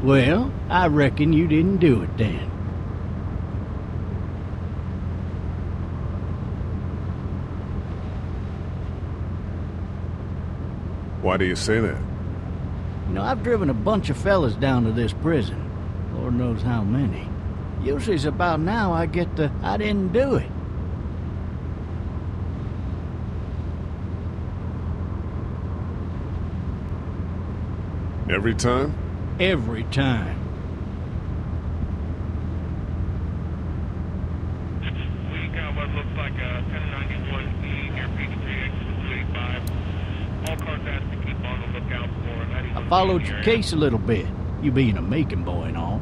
Well, I reckon you didn't do it then. Why do you say that? You know, I've driven a bunch of fellas down to this prison. Lord knows how many. Usually it's about now I get the, I didn't do it. Every time? Every time. We got what looks like a 1091E near Peachtree, exit 285. All cars asked to keep on the lookout for 91. I followed your case a little bit, you being a Macon boy and all.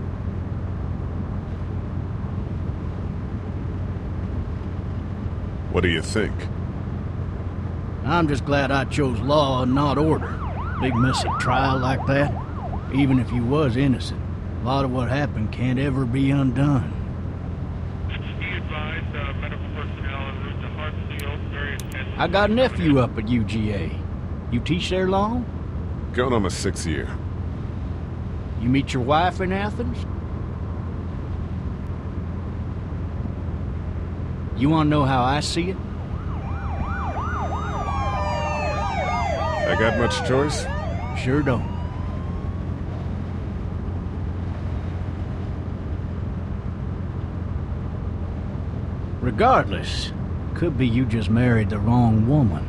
What do you think? I'm just glad I chose law and not order. Big messy trial like that. Even if you was innocent, a lot of what happened can't ever be undone. Be advised, medical personnel en route to Hartsfield, various tents. I got a nephew up at UGA. You teach there long? Going on my 6th year. You meet your wife in Athens? You want to know how I see it? I got much choice? Sure don't. Regardless, could be you just married the wrong woman.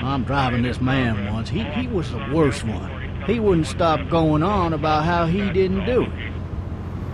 I'm driving this man once. He was the worst one. He wouldn't stop going on about how he didn't do it.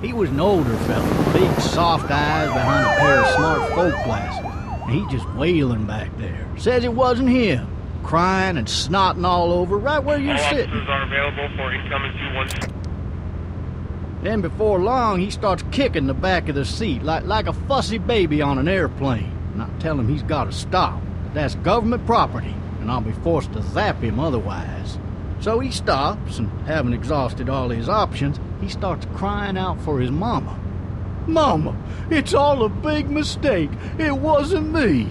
He was an older fella, big soft eyes behind a pair of smart folk glasses. And he just wailing back there. Says it wasn't him. Crying and snotting all over right where you're sitting. All officers are available for incoming 212. Then before long, he starts kicking the back of the seat like a fussy baby on an airplane. And I tell him he's got to stop. But that's government property, and I'll be forced to zap him otherwise. So he stops, and having exhausted all his options, he starts crying out for his mama. Mama, it's all a big mistake. It wasn't me.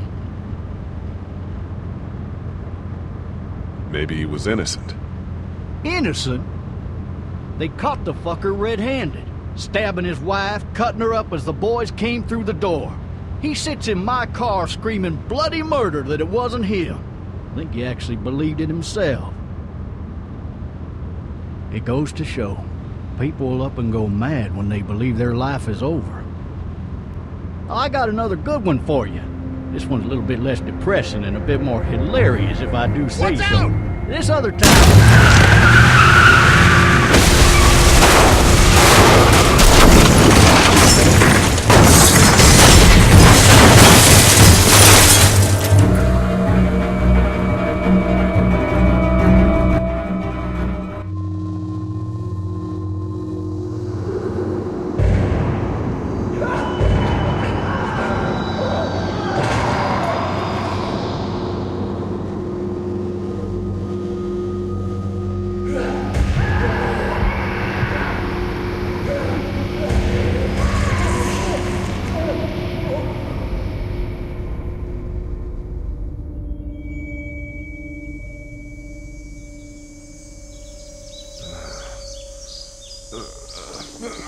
Maybe he was innocent. Innocent? They caught the fucker red-handed, stabbing his wife, cutting her up as the boys came through the door. He sits in my car screaming bloody murder that it wasn't him. I think he actually believed it himself. It goes to show, people will up and go mad when they believe their life is over. I got another good one for you. This one's a little bit less depressing and a bit more hilarious, if I do say so. This other time...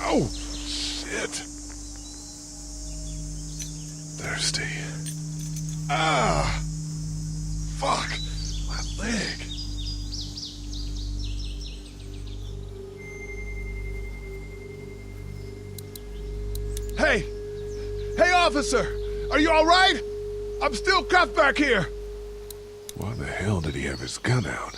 Oh, shit. Thirsty. Ah! Fuck! My leg. Hey! Hey, officer! Are you alright? I'm still cuffed back here! Why the hell did he have his gun out?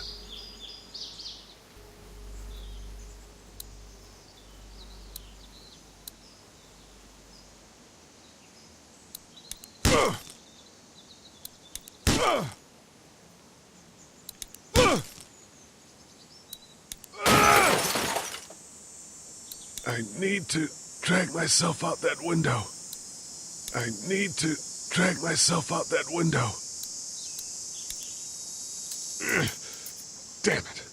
I need to drag myself out that window. I need to drag myself out that window. Damn it.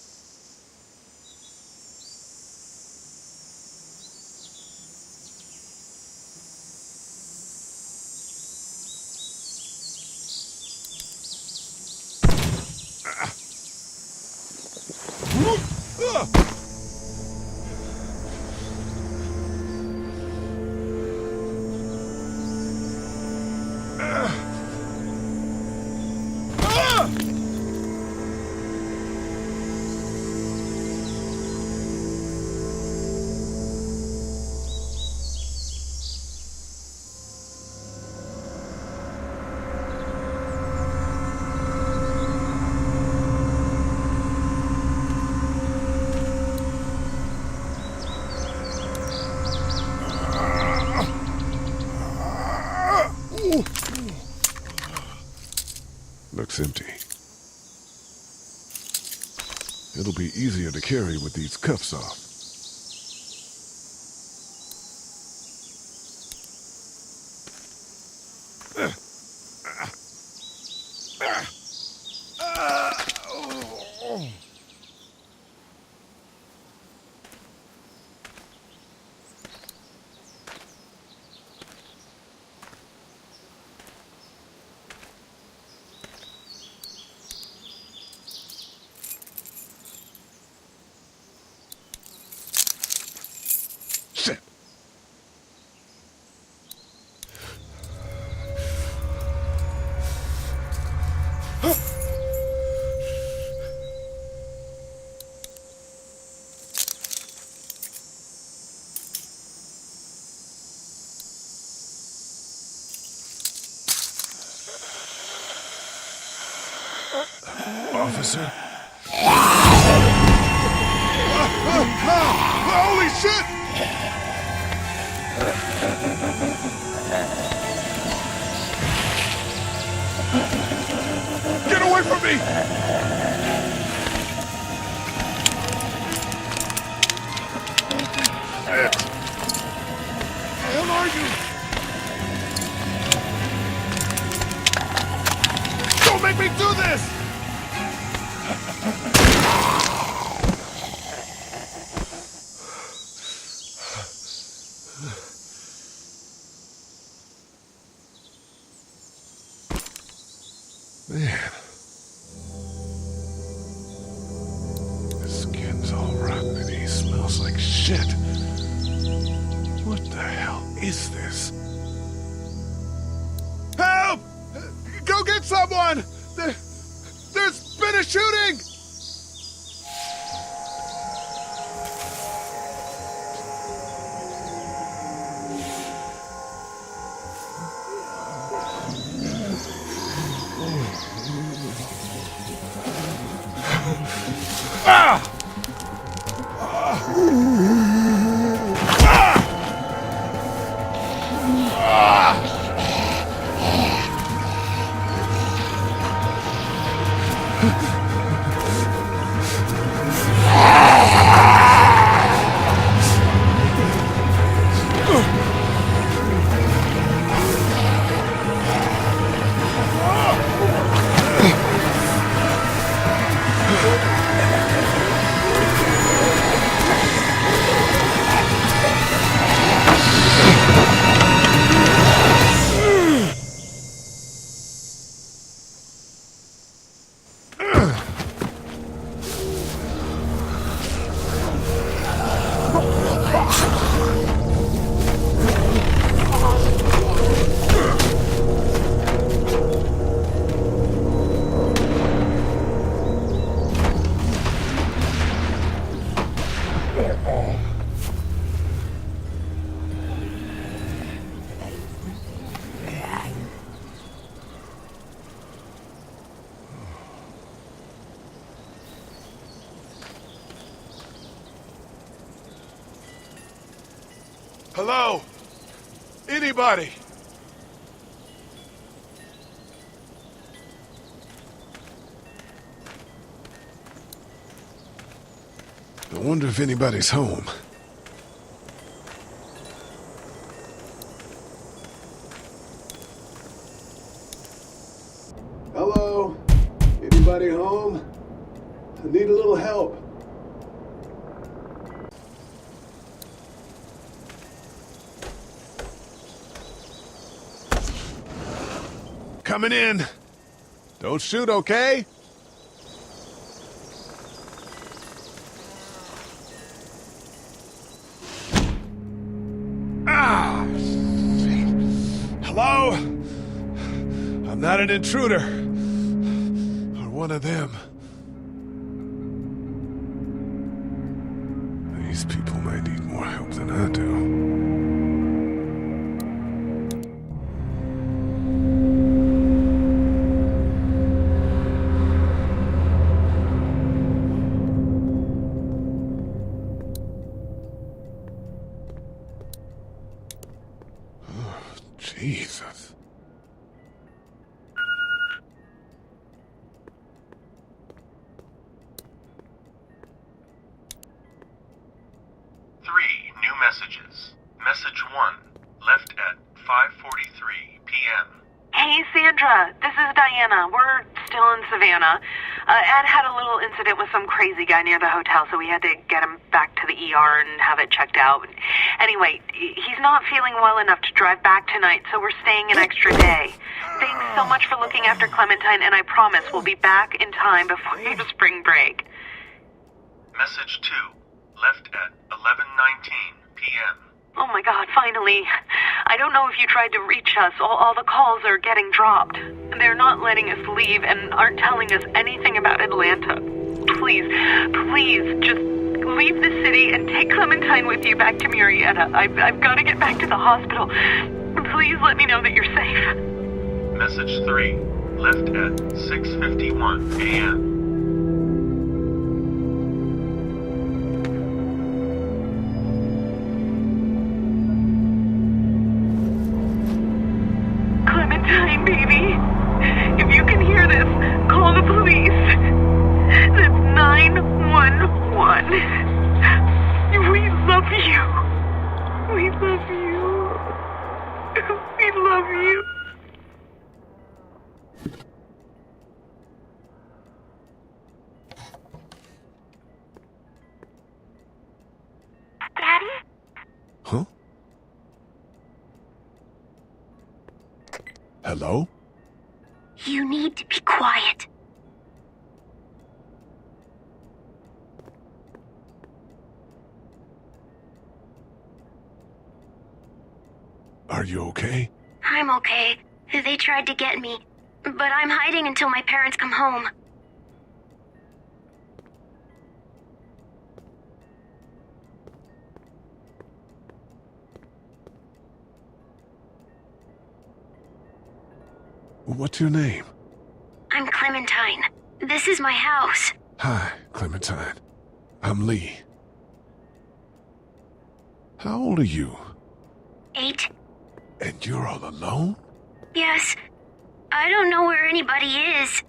Looks empty. It'll be easier to carry with these cuffs off. Shit. Officer? Holy shit! Get away from me! Shit! Where the hell are you? Don't make me do this! Man. His skin's all rotten and he smells like shit. What the hell is this? Help! Go get someone! There's been a shooting! Hello? Anybody? wonder if anybody's home. Hello? Anybody home? I need a little help. Coming in. Don't shoot, okay? Ah! Shit. Hello? I'm not an intruder. Or one of them. These people might need more help than I do. Jesus. New messages. Message 1, left at 5:43 p.m. Hey, Sandra. This is Diana. We're still in Savannah. Ed had a little incident with some crazy guy near the hotel, so we had to get him back to the ER and have it checked out. Anyway, he's not feeling well enough to drive back tonight, so we're staying an extra day. Thanks so much for looking after Clementine, and I promise we'll be back in time before your spring break. Message 2, left at 11:19 p.m. Oh my God, finally. I don't know if you tried to reach us. All the calls are getting dropped. They're not letting us leave and aren't telling us anything about Atlanta. Please, just leave the city and take Clementine with you back to Murrieta. I've got to get back to the hospital. Please let me know that you're safe. Message 3, left at 6:51 a.m. Clementine, baby. If you can hear this, call the police. That's 911. We love you. We love you. We love you. Daddy? Huh? Hello? You need to be quiet. Are you okay? I'm okay. They tried to get me, but I'm hiding until my parents come home. What's your name? I'm Clementine. This is my house. Hi, Clementine. I'm Lee. How old are you? 8. And you're all alone? Yes. I don't know where anybody is.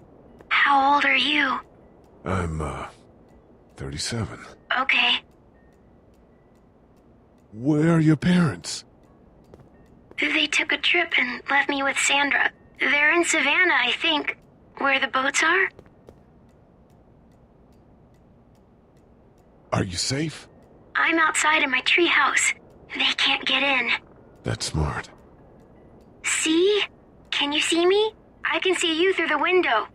How old are you? I'm, 37. Okay. Where are your parents? They took a trip and left me with Sandra. They're in Savannah, I think. Where the boats are? Are you safe? I'm outside in my treehouse. They can't get in. That's smart. See? Can you see me? I can see you through the window.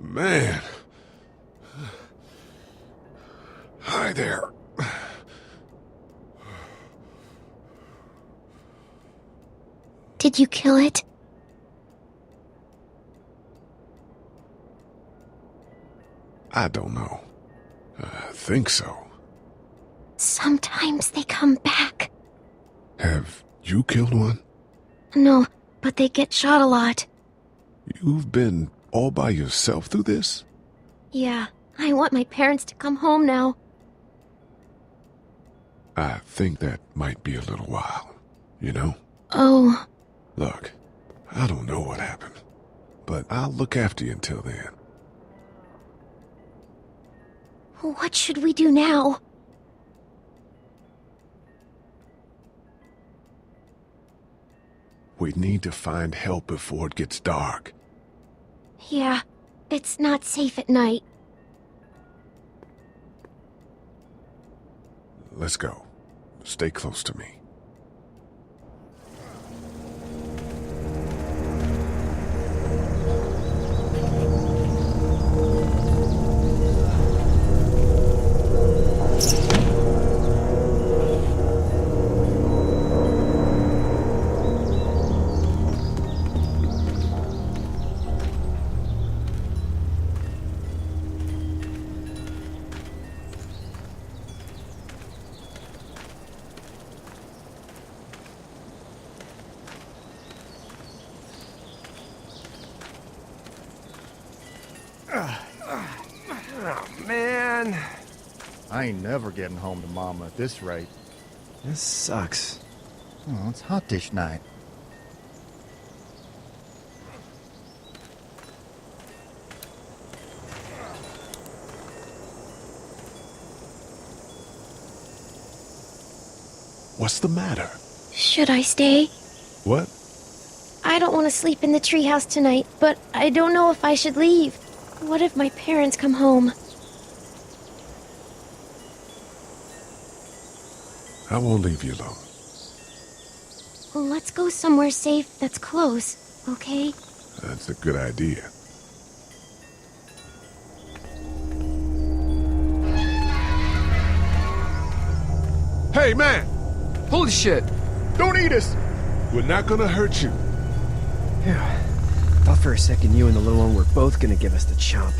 Man. Hi there. Did you kill it? I don't know. I think so. Sometimes they come back. Have you killed one? No, but they get shot a lot. You've been all by yourself through this? Yeah, I want my parents to come home now. I think that might be a little while, you know? Oh. Look, I don't know what happened, but I'll look after you until then. What should we do now? We need to find help before it gets dark. Yeah, it's not safe at night. Let's go. Stay close to me. Man, I ain't never getting home to Mama at this rate. this sucks. Oh, it's hot dish night. What's the matter? Should I stay? What? I don't want to sleep in the treehouse tonight, but I don't know if I should leave. What if my parents come home? I won't leave you alone. Let's go somewhere safe that's close, okay? That's a good idea. Hey, man! Holy shit! Don't eat us! We're not gonna hurt you. Yeah. Thought for a second you and the little one were both gonna give us the chomp.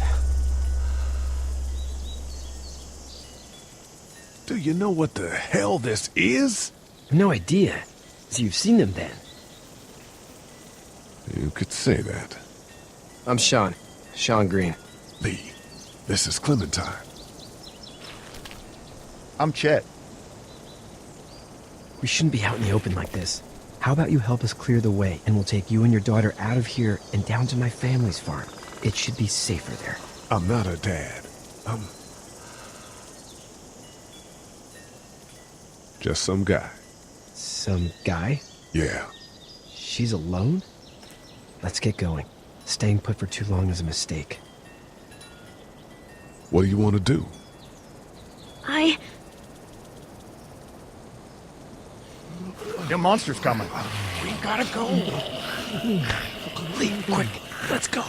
Do you know what the hell this is? No idea. So you've seen them then? You could say that. I'm Sean. Sean Green. Lee, this is Clementine. I'm Chet. We shouldn't be out in the open like this. How about you help us clear the way, and we'll take you and your daughter out of here and down to my family's farm. It should be safer there. I'm not her dad. I'm just some guy. Some guy? Yeah. She's alone? Let's get going. Staying put for too long is a mistake. What do you want to do? Them monster's coming. We gotta go. Lee, quick, let's go.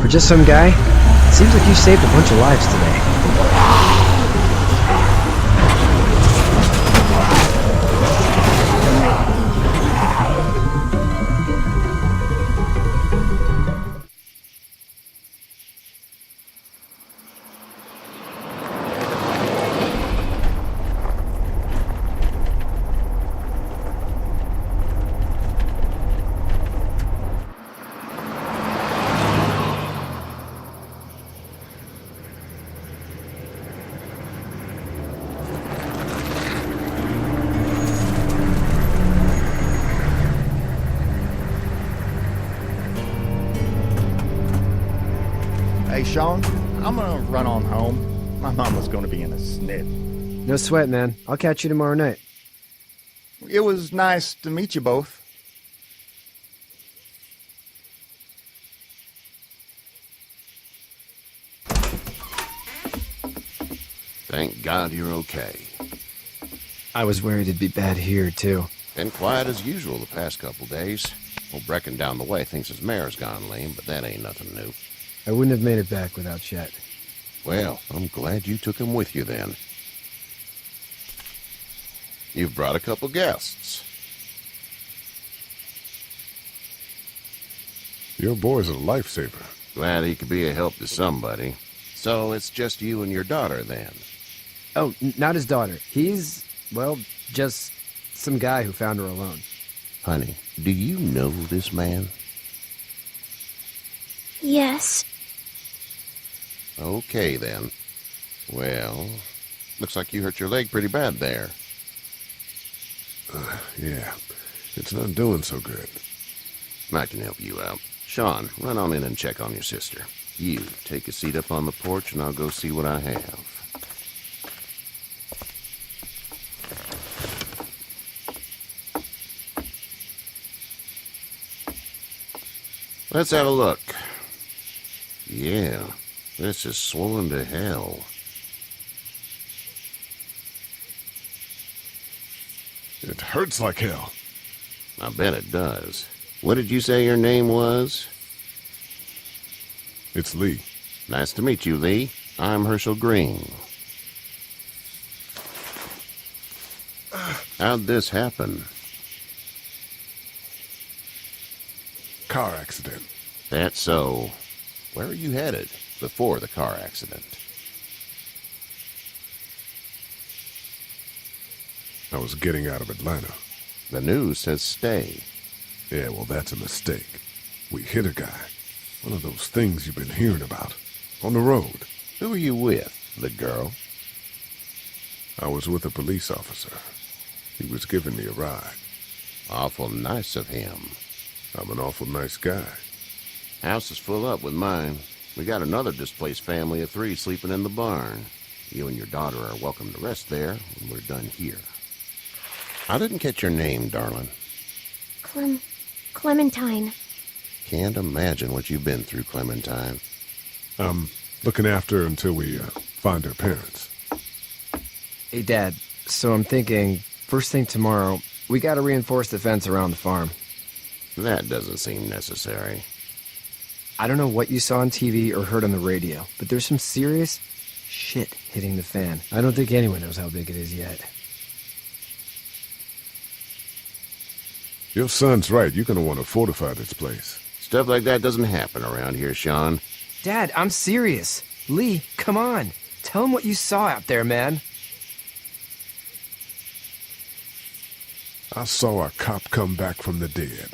For just some guy, it seems like you saved a bunch of lives today. Hey, Sean, I'm gonna run on home. My mama's gonna be in a snit. No sweat, man. I'll catch you tomorrow night. It was nice to meet you both. Thank God you're okay. I was worried it'd be bad here, too. Been quiet as usual the past couple days. Old Brecken down the way thinks his mare's gone lame, but that ain't nothing new. I wouldn't have made it back without Chet. Well, I'm glad you took him with you then. You've brought a couple guests. Your boy's a lifesaver. Glad he could be a help to somebody. So it's just you and your daughter then? Oh, not his daughter. He's, well, just some guy who found her alone. Honey, do you know this man? Yes. Okay, then. Well, looks like you hurt your leg pretty bad there. Yeah, it's not doing so good. I can help you out. Sean, run on in and check on your sister. You, take a seat up on the porch and I'll go see what I have. Let's have a look. Yeah, this is swollen to hell. It hurts like hell. I bet it does. What did you say your name was? It's Lee. Nice to meet you, Lee. I'm Herschel Green. How'd this happen? Car accident. That's so. Where are you headed before the car accident? I was getting out of Atlanta. The news says stay. Yeah, well, that's a mistake. We hit a guy. One of those things you've been hearing about. On the road. Who are you with? The girl? I was with a police officer. He was giving me a ride. Awful nice of him. I'm an awful nice guy. House is full up with mine. We got another displaced family of 3 sleeping in the barn. You and your daughter are welcome to rest there when we're done here. I didn't catch your name, darling. Clementine. Can't imagine what you've been through, Clementine. I'm looking after her until we find her parents. Hey, Dad, so I'm thinking, first thing tomorrow, we gotta reinforce the fence around the farm. That doesn't seem necessary. I don't know what you saw on TV or heard on the radio, but there's some serious shit hitting the fan. I don't think anyone knows how big it is yet. Your son's right. You're gonna want to fortify this place. Stuff like that doesn't happen around here, Sean. Dad, I'm serious. Lee, come on. Tell him what you saw out there, man. I saw a cop come back from the dead.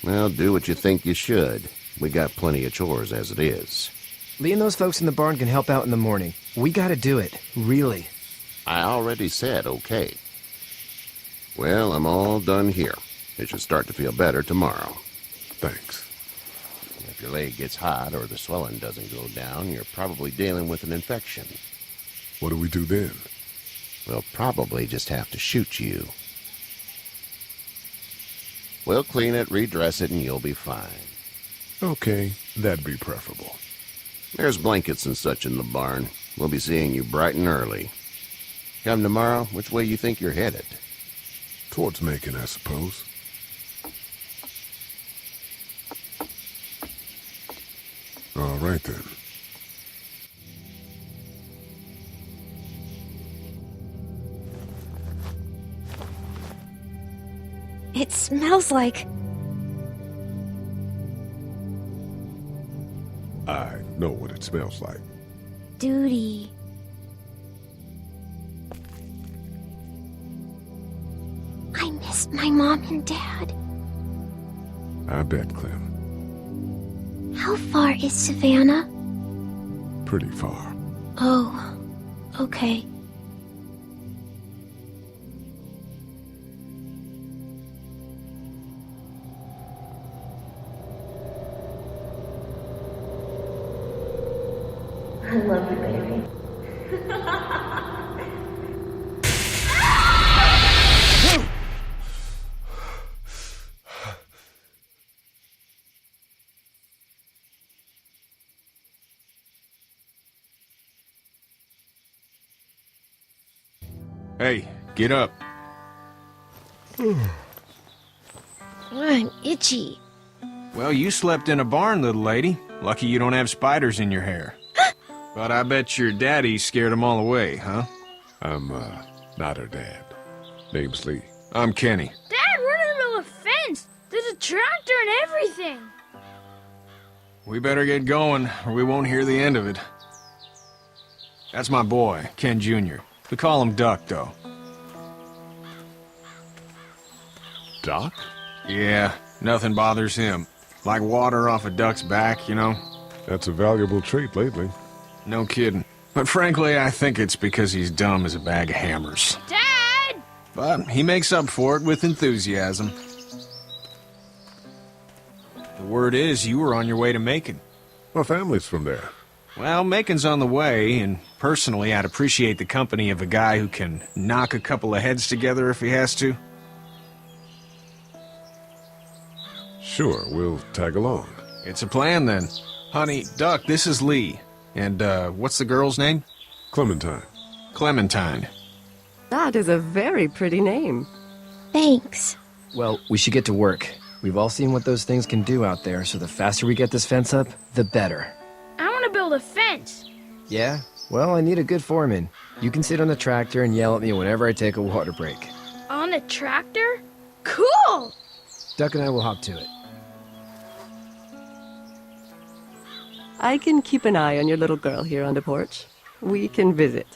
Well, do what you think you should. We got plenty of chores as it is. Lee and those folks in the barn can help out in the morning. We gotta do it. Really. I already said okay. Well, I'm all done here. It should start to feel better tomorrow. Thanks. If your leg gets hot or the swelling doesn't go down, you're probably dealing with an infection. What do we do then? We'll probably just have to shoot you. We'll clean it, redress it, and you'll be fine. Okay, that'd be preferable. There's blankets and such in the barn. We'll be seeing you bright and early. Come tomorrow, which way you think you're headed? Towards Macon, I suppose. All right, then. It smells like... I know what it smells like. duty. I miss my mom and dad. I bet, Clem. How far is Savannah? Pretty far. Oh, okay. love you, baby. Hey, get up. I'm itchy. Well, you slept in a barn, little lady. Lucky you don't have spiders in your hair. But I bet your daddy scared them all away, huh? I'm, not her dad. Name's Lee. I'm Kenny. Dad, we're in the middle of a fence. There's a tractor and everything. We better get going, or we won't hear the end of it. That's my boy, Ken Jr. We call him Duck, though. Doc? Yeah, nothing bothers him. Like water off a duck's back, you know? That's a valuable trait lately. No kidding. But frankly, I think it's because he's dumb as a bag of hammers. Dad! But he makes up for it with enthusiasm. The word is you were on your way to Macon. My family's from there. Well, Macon's on the way, and personally, I'd appreciate the company of a guy who can knock a couple of heads together if he has to. Sure, we'll tag along. It's a plan, then. Honey, Duck, this is Lee. And, what's the girl's name? Clementine. Clementine. That is a very pretty name. Thanks. Well, we should get to work. We've all seen what those things can do out there, so the faster we get this fence up, the better. I want to build a fence. Yeah? Well, I need a good foreman. You can sit on the tractor and yell at me whenever I take a water break. On a tractor? Cool! Duck and I will hop to it. I can keep an eye on your little girl here on the porch. We can visit.